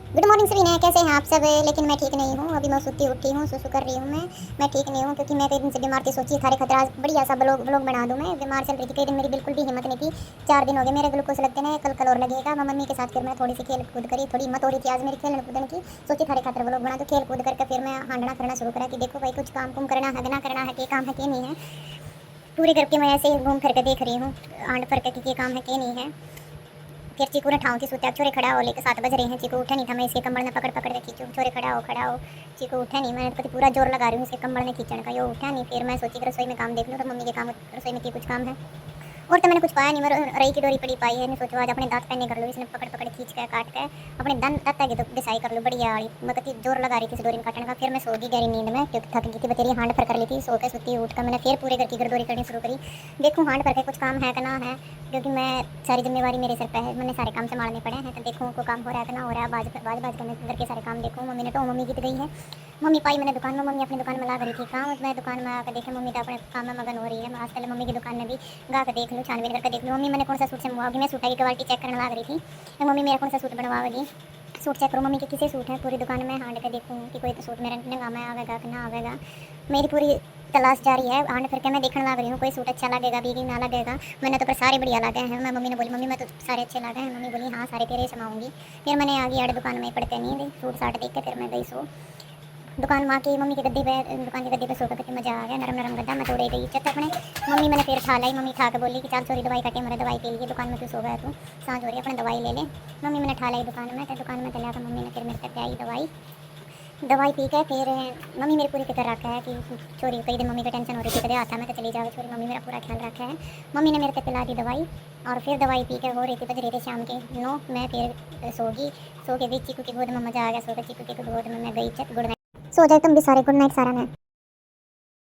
Good morning सभी, कैसे हैं आप सब। लेकिन मैं ठीक नहीं हूँ। अभी मैं सुती उठी हूँ, सुसु कर रही हूँ। मैं ठीक नहीं हूँ क्योंकि मैं कई दिन से बीमार थी। सोची थारे खतरा बढ़िया सा ब्लॉग ब्लॉग बना दूँ। मैं बीमार चल रही थी कई दिन, मेरी बिल्कुल भी हिम्मत नहीं थी। 4 दिन हो गए मेरे ग्लूकोज लगते हैं, कल कल और लगेगा। मैं मम्मी के साथ फिर मैं थोड़ी सी खेल कूद करी, थोड़ी हिम्मत हो रही थी आज मेरी खेलने कूदने की। सोची थारे खतरा ब्लॉग बना तो खेल कूद करके फिर मैं हांडना करना शुरू करा कि देखो भाई कुछ काम कुम करना है ना करना है, कि काम है कि नहीं है। पूरे करके मैं ऐसे ही घूम फिर के देख रही हूँ आंड फर के कि काम है कि नहीं है। फिर चीकू ने ठाऊँ थी सोचा छोरे खड़ा हो, लेके 7 बज रहे हैं। चीकू उठा नहीं था, मैं इसके कमर में पकड़ पकड़ के खींचूँ, छोरे खड़ा हो खड़ा हो। चीकू उठा नहीं, मैं तो पूरा जोर लगा रही हूँ इसके कमर में खींचने का, ये उठा नहीं। फिर मैं सोची कि रसोई में काम देख लूँ, तो मम्मी के काम रसोई में की कुछ काम है। और तो मैंने कुछ पाया नहीं, मैं रही की डोरी पड़ी पाई है। नहीं सोचो आज अपने दांत पहने कर लो, इसने पकड़ पकड़ खींच के काट के अपने दांत आगे तो डिसाई कर लो बढ़िया वाली। मैं कति जोर लगा रही थी इस डोरी में काटने का। फिर मैं सो गई गहरी नींद में क्योंकि थक गई थी, बतेरी हांड पर कर ली थी। सो के सुती उठ कर मैंने फिर पूरे घर की गरदौरी करनी शुरू करी। देखूँ हांड पर के कुछ काम है कि ना है, क्योंकि मैं सारी जिम्मेवारी मेरे सिर पे है। मैंने सारे काम संभालने पड़े हैं, तो देखूँ को काम हो रहा है कि ना हो रहा है। बाज के मैं घर के सारे काम देखूँ। मम्मी ने तो मम्मी गीत गई है, मम्मी पाई मैंने दुकान में। मम्मी अपनी दुकान में ला रही थी काम, मैं दुकान में आकर देखे मम्मी तो अपने काम में मगन हो रही है। मैं आज पहले मम्मी की दुकान में भी गा कर देख लूँ, छानबीन करके देख लूँ मम्मी मैंने कौन सा सूट से मंगवाओगी। मैं सूट की क्वालिटी चेक करने लग रही थी, तो मम्मी मेरा कौन सा सूट बनवाओगी। सूट चेक करो मम्मी के किसी सूट है, पूरी दुकान में हांड के देखूँ कि कोई तो सूट मेरा नंगा में आवेगा कि ना आवेगा। मेरी पूरी तलाश जारी है, हांड फिर के मैं देखने लग रही हूँ कोई सूट अच्छा लगेगा भी कि ना लगेगा। मैंने तो पर सारे बढ़िया लगे हैं। मैं मम्मी ने बोली मम्मी मैं तो सारे अच्छे लगे हैं। मम्मी बोली हाँ सारे तेरे समाऊंगी। फिर मैंने आ गई आड़ दुकान में पड़ते नहीं सूट साट देख के, फिर मैं गई सो दुकान में आके मम्मी के गद्दे पे, दुकान के गद्दे पे सो के कितनी मजा आ गया। नरम नरम गद्दा, मैं तो उड़े गई चट अपने। मम्मी मैंने फिर खा लाई, मम्मी खा के बोली कि चल चोरी दवाई कटे मेरे दवाई के लिए दुकान में क्यों सो गया तू, सांझ हो रही है अपने दवाई ले ले। मम्मी मैंने ठा लाई दुकान में, तो दुकान में चला कर मम्मी ने फिर मेरे पे आई दवाई पी के। फिर मम्मी मेरी पूरी फिक्र रखा है कि चोरी कई दिन मम्मी को टेंशन हो रही थी कदे आता मैं तो चली जाओ चोरी। मम्मी मेरा पूरा ख्याल रखा है। मम्मी ने मेरे पे पिला दी दवाई, और फिर दवाई पी के हो रही थी बज रही थी शाम के 9। मैं फिर सो के गई चीकू की गोद में, मजा आ गया। सो के चीकू की गोद में मैं गई। चल गुड नाइट, सो जाए तुम भी सारे, गुड नाइट सारा। मैं